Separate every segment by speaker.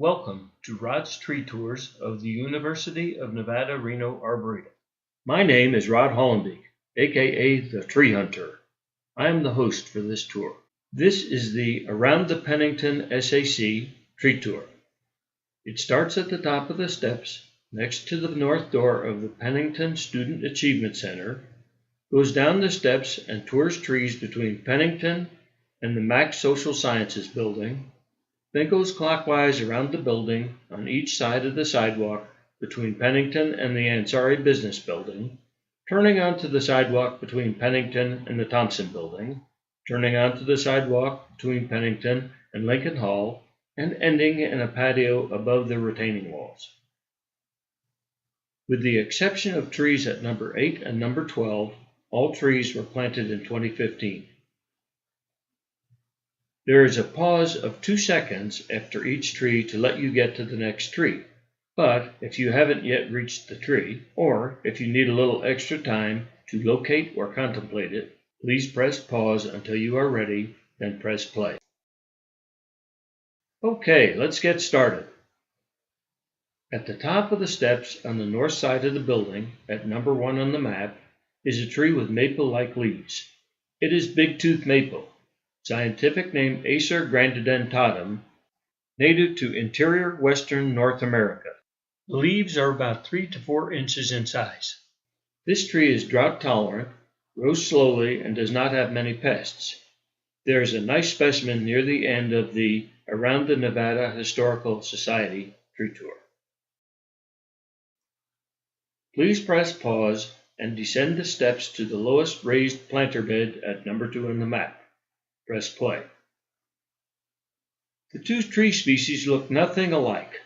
Speaker 1: Welcome to Rod's Tree Tours of the University of Nevada, Reno Arboretum. My name is Rod Hollenbeek, aka the Tree Hunter. I am the host for this tour. This is the Around the Pennington SAC Tree Tour. It starts at the top of the steps next to the north door of the Pennington Student Achievement Center, goes down the steps and tours trees between Pennington and the Mac Social Sciences building, then goes clockwise around the building on each side of the sidewalk between Pennington and the Ansari Business Building, turning onto the sidewalk between Pennington and the Thompson Building, turning onto the sidewalk between Pennington and Lincoln Hall, and ending in a patio above the retaining walls. With the exception of trees at number 8 and number 12, all trees were planted in 2015. There is a pause of 2 seconds after each tree to let you get to the next tree, but if you haven't yet reached the tree, or if you need a little extra time to locate or contemplate it, please press pause until you are ready, then press play. Okay, let's get started. At the top of the steps on the north side of the building, at number 1 on the map, is a tree with maple-like leaves. It is Bigtooth Maple, scientific name Acer grandidentatum, native to interior western North America. The leaves are about 3 to 4 inches in size. This tree is drought tolerant, grows slowly, and does not have many pests. There is a nice specimen near the end of the Around the Nevada Historical Society tree tour. Please press pause and descend the steps to the lowest raised planter bed at number 2 on the map. Press play. The two tree species look nothing alike.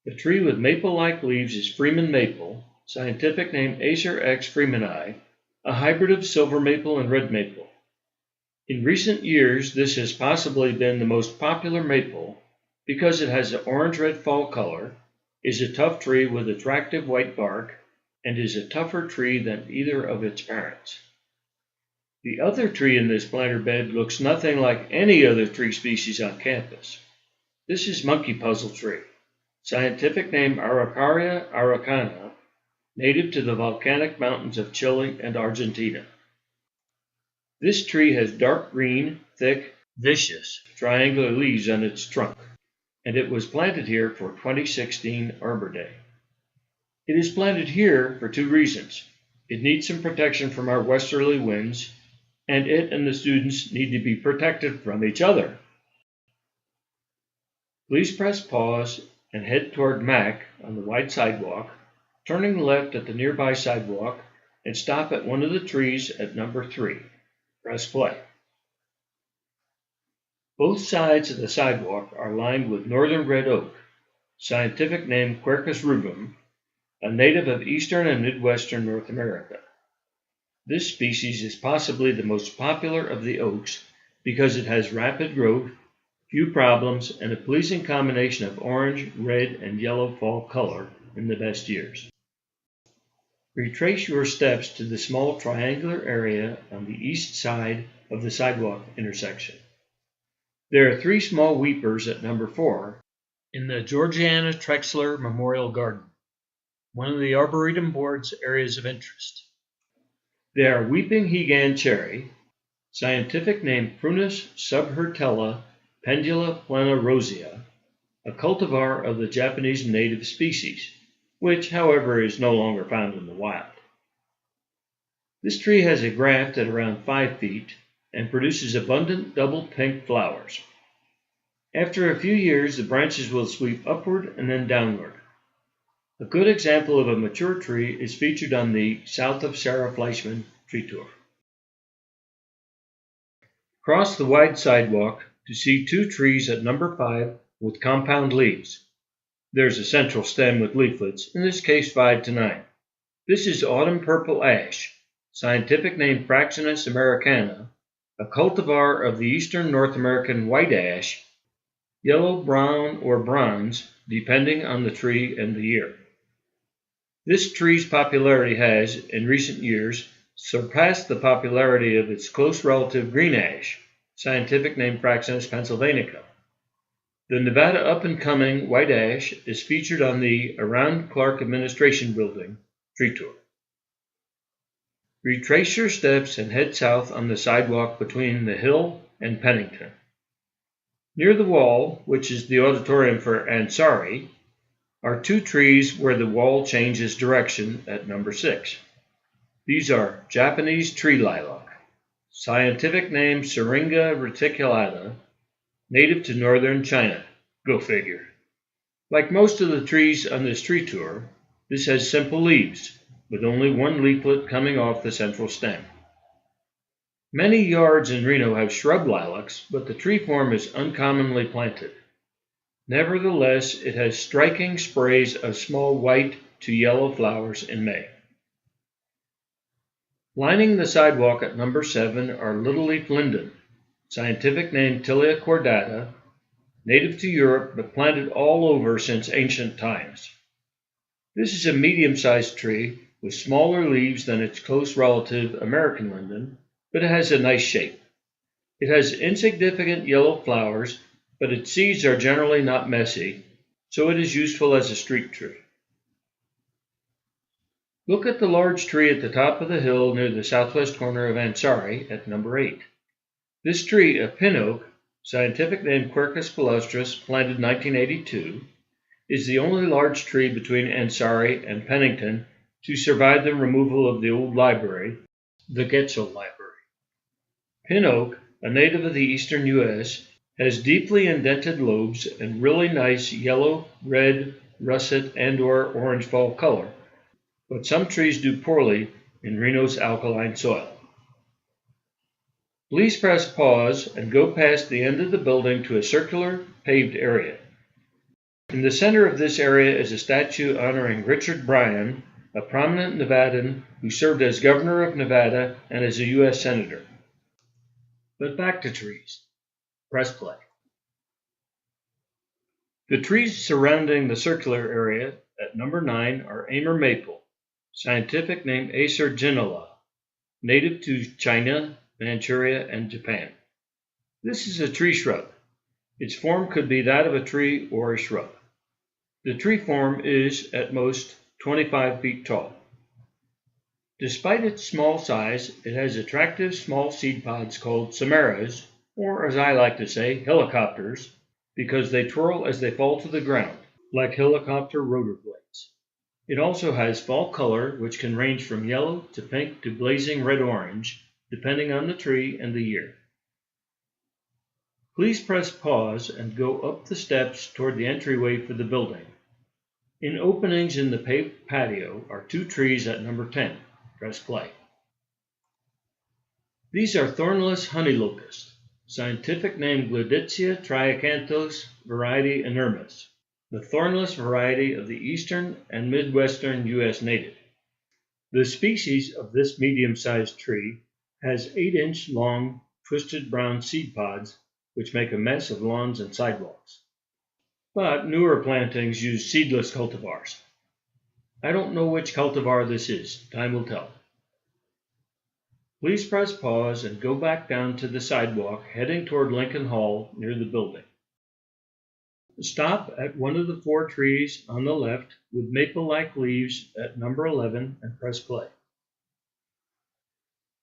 Speaker 1: The tree with maple-like leaves is Freeman Maple, scientific name Acer x freemani, a hybrid of silver maple and red maple. In recent years, this has possibly been the most popular maple because it has an orange-red fall color, is a tough tree with attractive white bark, and is a tougher tree than either of its parents. The other tree in this planter bed looks nothing like any other tree species on campus. This is monkey puzzle tree, scientific name Araucaria araucana, native to the volcanic mountains of Chile and Argentina. This tree has dark green, thick, vicious, triangular leaves on its trunk, and it was planted here for 2016 Arbor Day. It is planted here for 2 reasons. It needs some protection from our westerly winds, and it and the students need to be protected from each other. Please press pause and head toward Mac on the wide sidewalk, turning left at the nearby sidewalk, and stop at one of the trees at number 3. Press play. Both sides of the sidewalk are lined with northern red oak, scientific name Quercus rubrum, a native of eastern and midwestern North America. This species is possibly the most popular of the oaks because it has rapid growth, few problems, and a pleasing combination of orange, red, and yellow fall color in the best years. Retrace your steps to the small triangular area on the east side of the sidewalk intersection. There are 3 small weepers at number 4 in the Georgiana Trexler Memorial Garden, one of the Arboretum Board's areas of interest. They are weeping Higan cherry, scientific name Prunus subhirtella pendula plana rosea, a cultivar of the Japanese native species, which, however, is no longer found in the wild. This tree has a graft at around 5 feet and produces abundant double pink flowers. After a few years, the branches will sweep upward and then downward. A good example of a mature tree is featured on the South of Sarah Fleischman tree tour. Cross the wide sidewalk to see 2 trees at number 5 with compound leaves. There's a central stem with leaflets, in this case 5 to 9. This is autumn purple ash, scientific name Fraxinus americana, a cultivar of the eastern North American white ash, yellow, brown, or bronze, depending on the tree and the year. This tree's popularity has, in recent years, surpassed the popularity of its close relative green ash, scientific name Fraxinus pennsylvanica. The Nevada up-and-coming white ash is featured on the Around Clark Administration Building tree tour. Retrace your steps and head south on the sidewalk between the hill and Pennington. Near the wall, which is the auditorium for Ansari, are two trees where the wall changes direction at number 6. These are Japanese tree lilac, scientific name Syringa reticulata, native to northern China. Go figure. Like most of the trees on this tree tour, this has simple leaves, with only one leaflet coming off the central stem. Many yards in Reno have shrub lilacs, but the tree form is uncommonly planted. Nevertheless, it has striking sprays of small white to yellow flowers in May. Lining the sidewalk at number 7 are Littleleaf Linden, scientific name Tilia Cordata, native to Europe but planted all over since ancient times. This is a medium-sized tree with smaller leaves than its close relative American linden, but it has a nice shape. It has insignificant yellow flowers, but its seeds are generally not messy, so it is useful as a street tree. Look at the large tree at the top of the hill near the southwest corner of Ansari at number 8. This tree, a pin oak, scientific name Quercus palustris, planted 1982, is the only large tree between Ansari and Pennington to survive the removal of the old library, the Getchell Library. Pin oak, a native of the eastern U.S., has deeply indented lobes and really nice yellow, red, russet, and/or orange fall color, but some trees do poorly in Reno's alkaline soil. Please press pause and go past the end of the building to a circular, paved area. In the center of this area is a statue honoring Richard Bryan, a prominent Nevadan who served as governor of Nevada and as a U.S. Senator. But back to trees. Press play. The trees surrounding the circular area at number 9 are Amur Maple, scientific name Acer ginola, native to China, Manchuria, and Japan. This is a tree shrub. Its form could be that of a tree or a shrub. The tree form is, at most, 25 feet tall. Despite its small size, it has attractive small seed pods called samaras, or as I like to say, helicopters, because they twirl as they fall to the ground, like helicopter rotor blades. It also has fall color, which can range from yellow to pink to blazing red-orange, depending on the tree and the year. Please press pause and go up the steps toward the entryway for the building. In openings in the paved patio are two trees at number 10. Press play. These are Thornless Honeylocust, scientific name Gladitia triacanthos variety inermis, the thornless variety of the eastern and midwestern U.S. native. The species of this medium-sized tree has 8-inch long, twisted brown seed pods which make a mess of lawns and sidewalks. But newer plantings use seedless cultivars. I don't know which cultivar this is. Time will tell. Please press pause and go back down to the sidewalk heading toward Lincoln Hall near the building. Stop at one of the 4 trees on the left with maple-like leaves at number 11 and press play.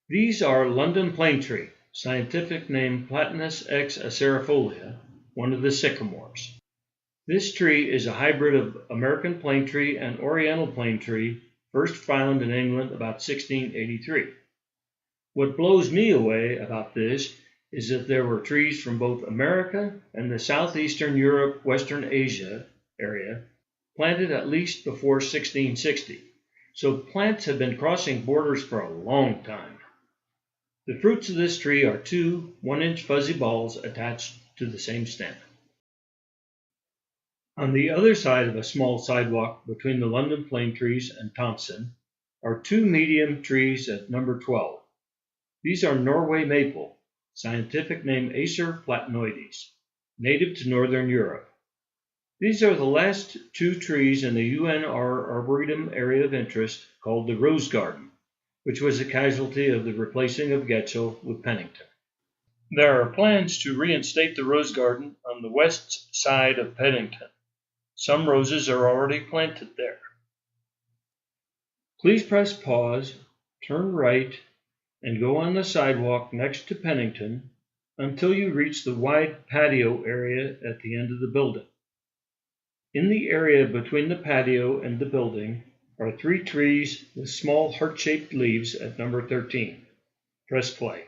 Speaker 1: These are London Planetree, scientific name Platanus x acerifolia, one of the sycamores. This tree is a hybrid of American plane tree and Oriental plane tree, first found in England about 1683. What blows me away about this is that there were trees from both America and the southeastern Europe, Western Asia area planted at least before 1660, so plants have been crossing borders for a long time. The fruits of this tree are 2 1-inch fuzzy balls attached to the same stem. On the other side of a small sidewalk between the London plane trees and Thompson are 2 medium trees at number 12. These are Norway Maple, scientific name Acer platanoides, native to northern Europe. These are the last 2 trees in the UNR Arboretum area of interest called the Rose Garden, which was a casualty of the replacing of Getchell with Pennington. There are plans to reinstate the rose garden on the west side of Pennington. Some roses are already planted there. Please press pause, turn right, and go on the sidewalk next to Pennington until you reach the wide patio area at the end of the building. In the area between the patio and the building are 3 trees with small heart-shaped leaves at number 13. Press play.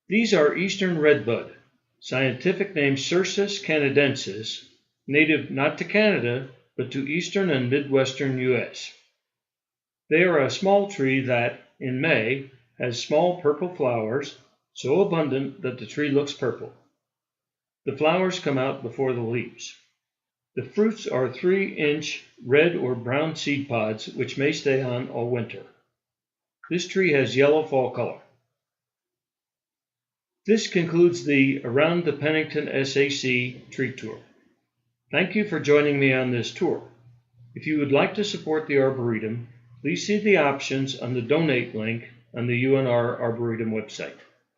Speaker 1: These are Eastern Redbud, scientific name Cercis canadensis, native not to Canada, but to eastern and midwestern U.S. They are a small tree that, in May, has small purple flowers, so abundant that the tree looks purple. The flowers come out before the leaves. The fruits are 3-inch red or brown seed pods which may stay on all winter. This tree has yellow fall color. This concludes the Around the Pennington SAC tree tour. Thank you for joining me on this tour. If you would like to support the Arboretum, please see the options on the donate link on the UNR Arboretum website.